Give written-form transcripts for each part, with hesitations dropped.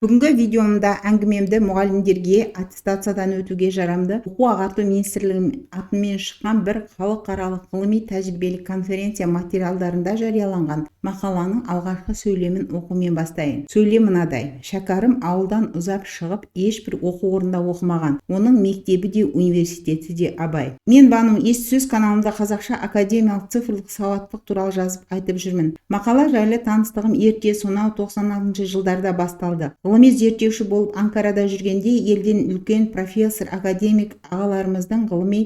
Бүгінгі видеомда әңгімемді мұғалімдерге аттестациядан өтуге жарамды оқу ағарту министрлігінің атымен шыққан бір халықаралық ғылыми тәжірибелік конференция материалдарында жарияланған мақаланың алғашқы сөйлемін оқумен бастайын. Сөйлем мынадай: Шәкәрім ауылдан ұзап шығып, ешбір оқу орнында оқымаған. Оның мектебі де, университеті де Абай. Мен Бану ес-сөз каналымда қазақша академиялық цифрлық сауаттылық туралы жазып айтып жүрмін. Мақала жайлы таныстығым ерте, сонау 96 жылдарда басталды. Ғылыми зерттеуші болып Анкарада жүргенде елден үлкен профессор, академик ағаларымыздың ғылыми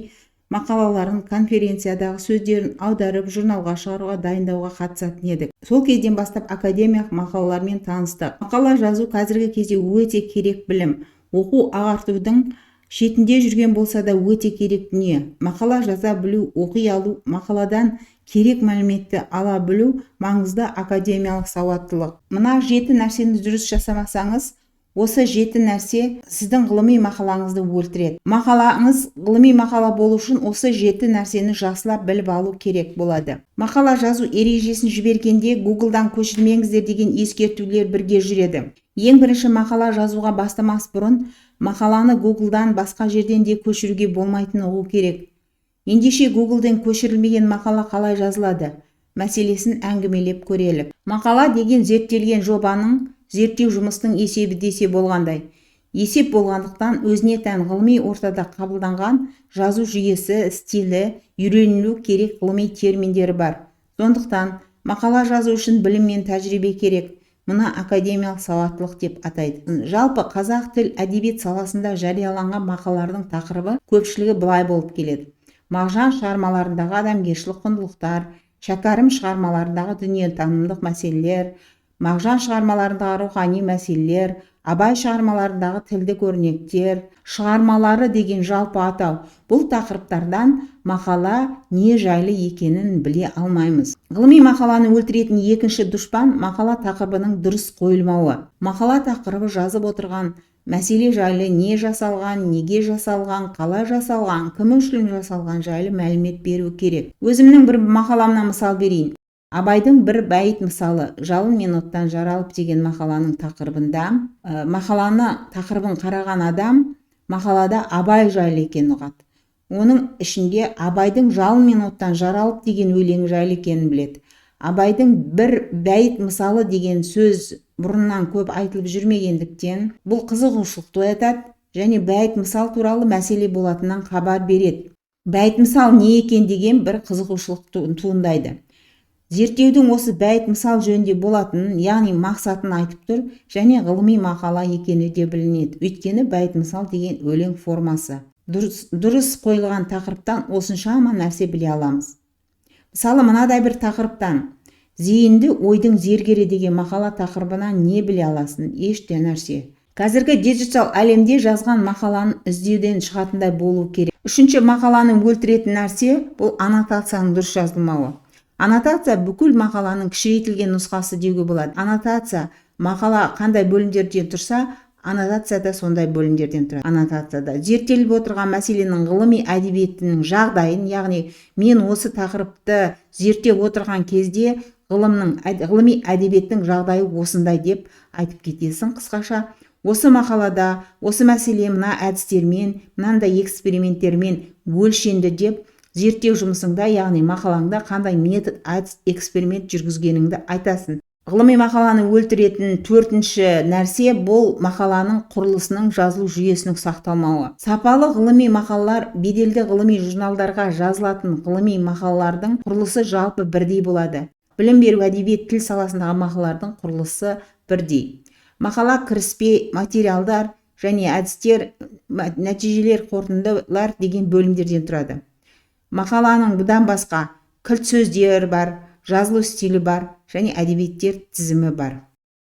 мақалаларын, конференциядағы сөздерін аударып, журналға шығаруға, дайындауға қатысатын едік. Сол кезден бастап академиялық мақалалармен таныстық. Мақала жазу қазіргі кезде өте керек білім. Оқу ағартудың шетінде жүрген болса да өте керек дүние. Мақала жаза білу, оқи алу, мақаладан керек мәліметті ала білу маңызды академиялық сауаттылық. Мына 7 нәрсені дұрыс жасамасаңыз, осы 7 нәрсе сіздің ғылыми мақалаңызды өлтіреді. Мақалаңыз ғылыми мақала болу үшін осы 7 нәрсені жақсылап біліп алу керек болады. Мақала жазу ережесін жібергенде Google-дан көшірмеңіздер деген ескертулер бірге жүреді. Ең бірінші, мақала жазуға бастамас бұрын мақаланы Google-дан басқа жерден де көшіруге болмайтынын ұғу керек. Ендеше Google-ден көшірілмеген мақала қалай жазылады мәселесін әңгімелеп көрелік. Мақала деген зерттелген жобаның, зерттеу жұмыстың есебі десе болғандай. Есеп болғандықтан өзіне тән ғылыми ортада қабылданған жазу жүйесі, стилі, үйренілу керек ғылыми терминдері бар. Сондықтан мақала жазу үшін білім мен тәжірибе керек. Мұны академиялық сауаттылық деп атайды. Жалпы қазақ тіл әдебиет саласында жарияланған мақалалардың тақырыбы көпшілігі былай болып келеді. Мағжан шығармаларындағы адамгершілік құндылықтар, Шәкәрім шығармаларындағы дүниетанымдық мәселелер, Мағжан шығармаларындағы рухани мәселелер, Абай шығармаларындағы тілдік өрнектер, шығармалары деген жалпы атау. Бұл тақырыптардан мақала не жайлы екенін біле алмаймыз. Ғылыми мақаланы өлтіретін екінші дұшпан мақала тақырыбының дұрыс қойылмауы. Мақала тақырыбы жазып отырған мәселе жайлы не жасалған, неге жасалған, қалай жасалған, кім үшін жасалған жайлы мәлімет беру керек. Өзімнің бір мақаламнан мысал берейін. Абайдың бір бәйіт мысалы, жалын мен оттан жаралып деген мақаланың тақырыбында, мақаланы тақырыбын қараған адам мақалада Абай жайлы екенін ұғады. Оның ішінде Абайдың жалын мен оттан жаралып деген өлеңі жайлы екенін біледі. Абайдың бір бәйіт мысалы деген сөз бұрыннан көп айтылып жүрмегендіктен бұл қызығушылықты оятады және бәйіт мысал туралы мәселе болатынынан хабар береді. Бәйіт мысал не екен деген бір қызығушылық туындайды. Зерттеудің осы бәйіт мысал жөнінде болатынын, яғни мақсатын айтып тұр және ғылыми мақала екені де білінеді. Өйткені бәйіт мысал деген өлең формасы. Дұрыс қойылған тақырыптан осыншама нәрсе біле аламыз. Мысалы, мынадай бір тақырыптан зейінді ойдың зергері деген мақала тақырыбынан не біле аласың? Еште нәрсе. Қазіргі диджитал әлемде жазған мақаланы іздеуден шығатындай болу керек. Үшінші мақаланы өлтіретін нәрсе бұл аннотацияның дұрыс жазылмауы. Аннотация бүкіл мақаланың кішірейтілген нұсқасы деуге болады. Аннотация мақала қандай бөлімдерден тұрса, аннотация да сондай бөлімдерден тұрады. Аннотацияда зерттеліп отырған мәселенің ғылыми әдебиетінің жағдайын, яғни мен осы тақырыпты зерттеп отырған кезде ғылыми әдебиеттің жағдайы осындай деп айтып кетесің. Қысқаша, осы мақалада осы мәселе мына әдістермен, мынандай эксперименттермен өлшенді деп зерттеу жұмысыңда, яғни мақалаңда қандай метод, әдіс, эксперимент жүргізгеніңді айтасың. Ғылыми мақаланы өлтіретін төртінші нәрсе бұл мақаланың құрылысының, жазылу жүйесінің сақталмауы. Сапалы ғылыми мақалалар беделді ғылыми журналдарға жазылатын ғылыми мақалалардың құрылысы жалпы бірдей болады. Білім беру, әдебиет, тіл саласындағы мақалалардың құрылысы бірдей. Мақала кіріспе, материалдар және әдістер, нәтижелер, қорытындылар деген бөлімдерден тұрады. Мақаланың бұдан басқа кілт сөздер бар, жазылу стилі бар және әдебиеттер тізімі бар.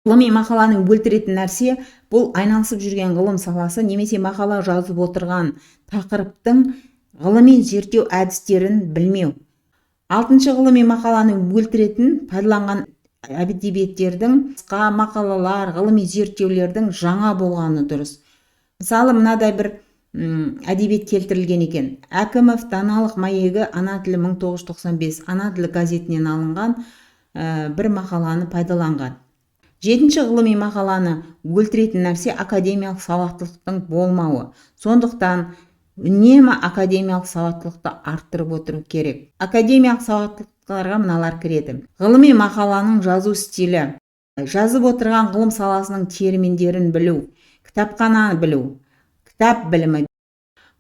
Ғылыми мақаланы өлтіретін нәрсе бұл айналысып жүрген ғылым саласы немесе мақала жазып отырған тақырыптың ғылыми зерттеу әдістерін білмеу. Алтыншы, ғылыми мақаланы өлтіретін пайдаланған әдебиеттердің, қысқа мақалалар, ғылыми зерттеулердің жаңа болғаны дұрыс. Мысалы, мынадай бір әдебиет келтірілген екен. Әкімов даналық майегі ана тілі 1995 ана тілі газетінен алынған бір мақаланы пайдаланған. Жетінші, ғылыми мақаланы өлтіретін нәрсе академиялық сауаттылықтың болмауы. Сондықтан үнемі академиялық сауаттылықты арттырып отыру керек. Академиялық сауаттылықтарға мыналар кіреді. Ғылыми мақаланың жазу стилі, жазып отырған ғылым саласының терминдерін білу, кітапхананы білу, кітап білімі.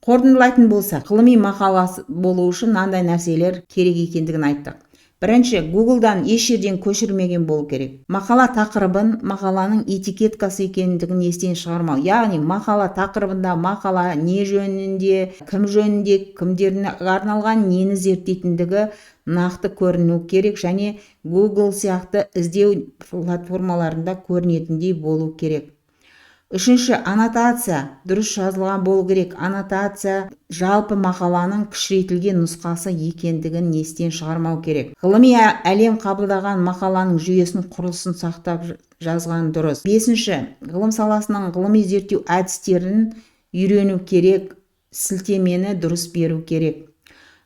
Қорытындылайтын болсақ, ғылыми мақаласы болу үшін мынандай нәрселер керек екендігін айттық. Бірінші, Google'дан еш жерден көшірмеген болу керек. Мақала тақырыбын мақаланың этикеткасы екендігін естен шығармау. Яғни мақала тақырыбында мақала не жөнінде, кім жөнінде, кімдеріне арналған, нені зерттейтіндігі нақты көріну керек және Google сияқты іздеу платформаларында көрінетіндей болу керек. Үшінші, аннотация дұрыс жазылған болу керек. Аннотация жалпы мақаланың кішірейтілген нұсқасы екендігін естен шығармау керек. Ғылыми әлем қабылдаған мақаланың жүйесін, құрылысын сақтап жазған дұрыс. Бесінші, ғылым саласының ғылыми зерттеу әдістерін үйрену керек, сілтемені дұрыс беру керек.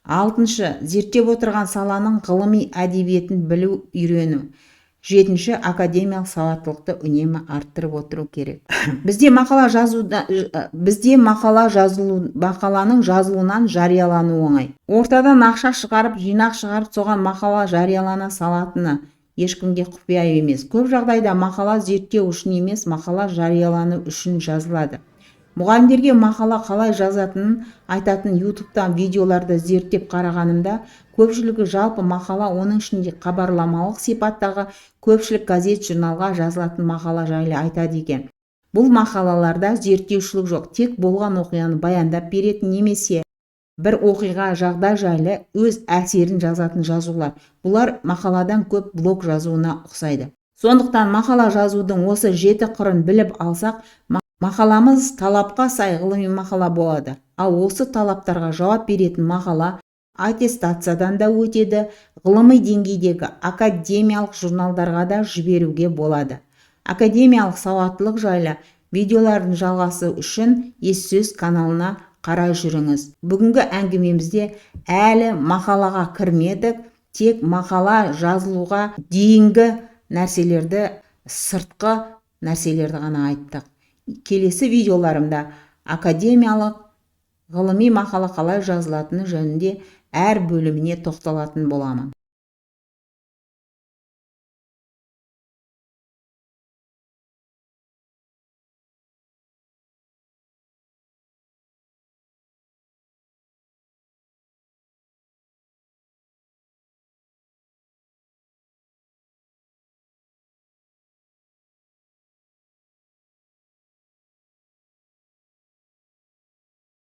Алтыншы, зерттеп отырған саланың ғылыми әдебиетін білу, үйрену. Жетінші, академиялық сауаттылықты үнемі арттырып отыру керек. Бізде мақаланың жазылуынан жариялану оңай. Ортадан ақша шығарып, жинақ шығарып, соған мақала жариялана салатыны ешкімге құпия емес. Көп жағдайда мақала зерттеу үшін емес, мақала жариялану үшін жазылады. Мұғалімдерге мақала қалай жазатынын айтатын YouTube'тан видеоларды зерттеп қарағанымда, көпшілігі жалпы мақала, оның ішінде хабарламалық сипаттағы көпшілік газет, журналға жазылатын мақала жайлы айтады екен. Бұл мақалаларда зерттеушілік жоқ, тек болған оқиғаны баяндап беретін немесе бір оқиға, жағдай жайлы өз әсерін жазатын жазулар. Бұлар мақаладан көп блог жазуына ұқсайды. Сондықтан мақала жазудың осы 7 қырын біліп алсақ, мақаламыз талапқа сай ғылыми мақала болады. Ал осы талаптарға жауап беретін мақала аттестациядан да өтеді, ғылыми деңгейдегі академиялық журналдарға да жіберуге болады. Академиялық сауаттылық жайлы видеолардың жалғасы үшін Ес-сөз каналына қарай жүріңіз. Бүгінгі әңгімемізде әлі мақалаға кірмедік, тек мақала жазылуға дейінгі нәрселерді, сыртқы нәрселерді ғана айттық. Келесі видеоларымда академиялық ғылыми мақала қалай жазылатыны жөнінде әр бөліміне тоқталатын боламын.